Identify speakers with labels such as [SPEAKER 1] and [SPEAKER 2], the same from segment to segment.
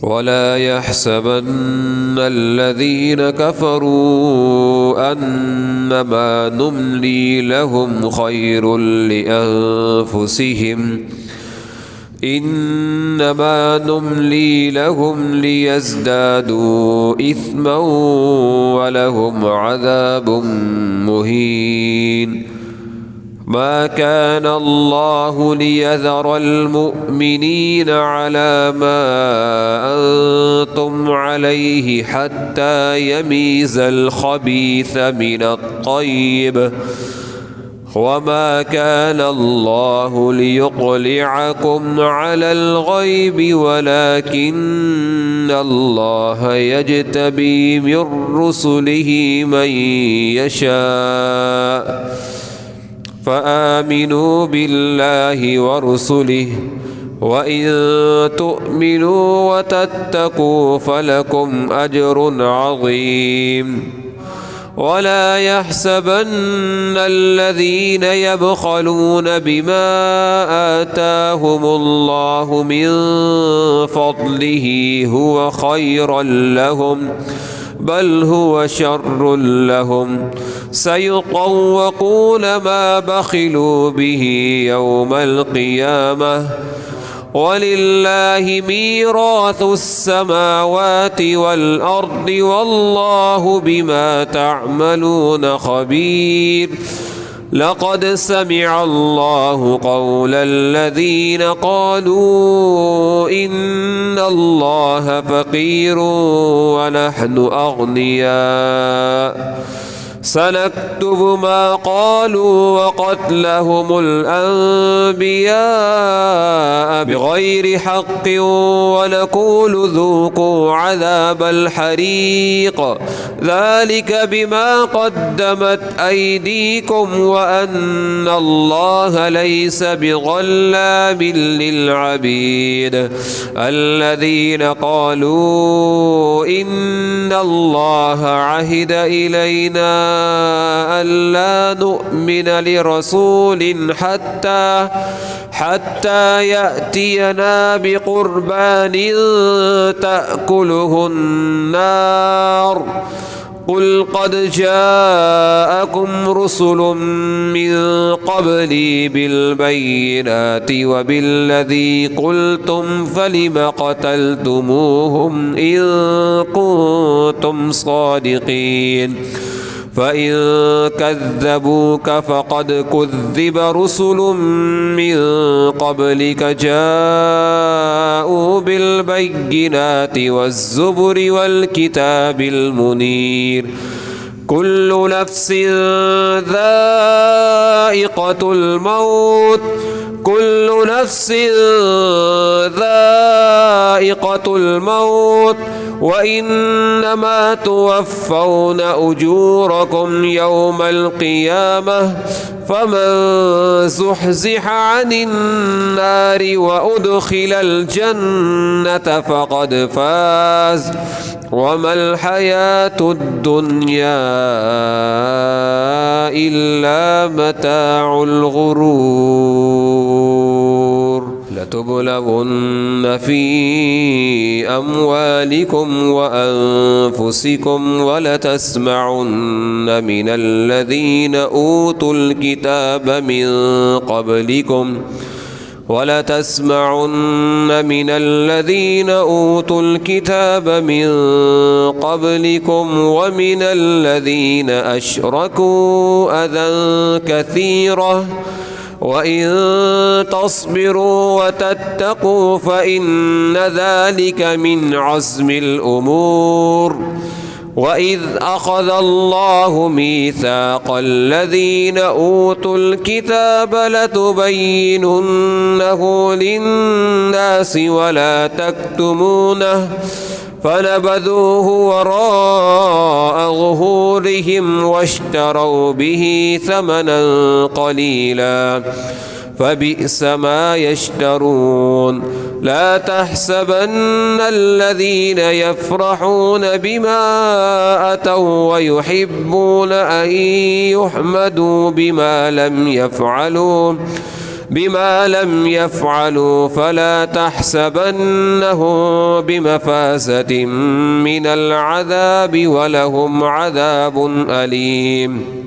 [SPEAKER 1] ولا يحسبن الذين كفروا أنما نملي لهم خير لأنفسهم إنما نملي لهم ليزدادوا إثما ولهم عذاب مهين. ما كان الله ليذر المؤمنين على ما أنتم عليه حتى يميز الخبيث من الطيب، وما كان الله ليطلعكم على الغيب ولكن الله يجتبي من رسله من يشاء، فآمنوا بالله ورسله، وإن تؤمنوا وتتقوا فلكم أجر عظيم. ولا يحسبن الذين يبخلون بما آتاهم الله من فضله هو خيرا لهم، بل هو شر لهم، سيطوقون ما بخلوا به يوم القيامة، ولله ميراث السماوات والأرض والله بما تعملون خبير. لقد سمع الله قول الذين قالوا إن الله فقير ونحن أغنياء، سنكتب ما قالوا وقتلهم الأنبياء بغير حق ونقول ذوقوا عذاب الحريق، ذلك بما قدمت أيديكم وأن الله ليس بظلام للعبيد. الذين قالوا إن الله عهد إلينا ألا نؤمن لرسول حتى يأتينا بقربان تأكله النار، قل قد جاءكم رسل من قبلي بالبينات وبالذي قلتم فلم قتلتموهم إن كنتم صادقين، فإن كذبوك فقد كذب رسل من قبلك جاءوا بالبينات والزبر والكتاب المنير. كل نفس ذائقة الموت، كل نفس ذائقة الموت، وإنما توفون أجوركم يوم القيامة، فمن زحزح عن النار وأدخل الجنة فقد فاز، وما الحياة الدنيا إلا متاع الغرور. لتبلغن في أموالكم وأنفسكم ولتسمعن من الذين أوتوا الكتاب من قبلكم ومن الذين أشركوا أذى كثيرا، وإن تصبروا وتتقوا فإن ذلك من عزم الأمور. وإذ أخذ الله ميثاق الذين أوتوا الكتاب لتبيننه للناس ولا تكتمونه، فنبذوه وراء ظهورهم واشتروا به ثمنا قليلا، فبئس ما يشترون. لا تحسبن الذين يفرحون بما أتوا ويحبون أن يحمدوا بما لم يفعلوا بما لم يفعلوا فلا تحسبنهم بمفازة من العذاب ولهم عذاب أليم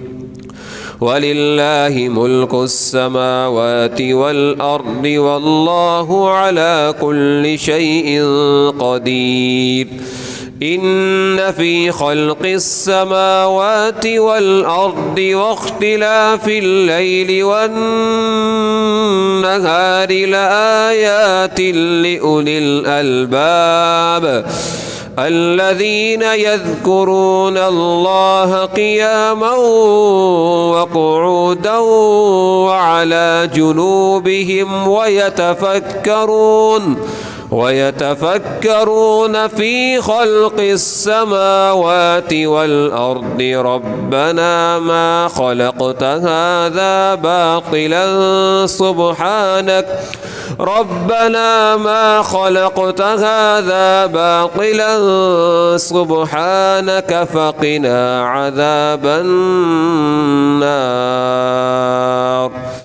[SPEAKER 1] ولله ملك السماوات والأرض والله على كل شيء قدير إن في خلق السماوات والأرض واختلاف الليل والنهار لآيات لأولي الألباب الذين يذكرون الله قياما وقعودا وعلى جنوبهم ويتفكرون في خلق السماوات والأرض ربنا ما خلقت هذا باطلا سبحانك فقنا عذاب النار.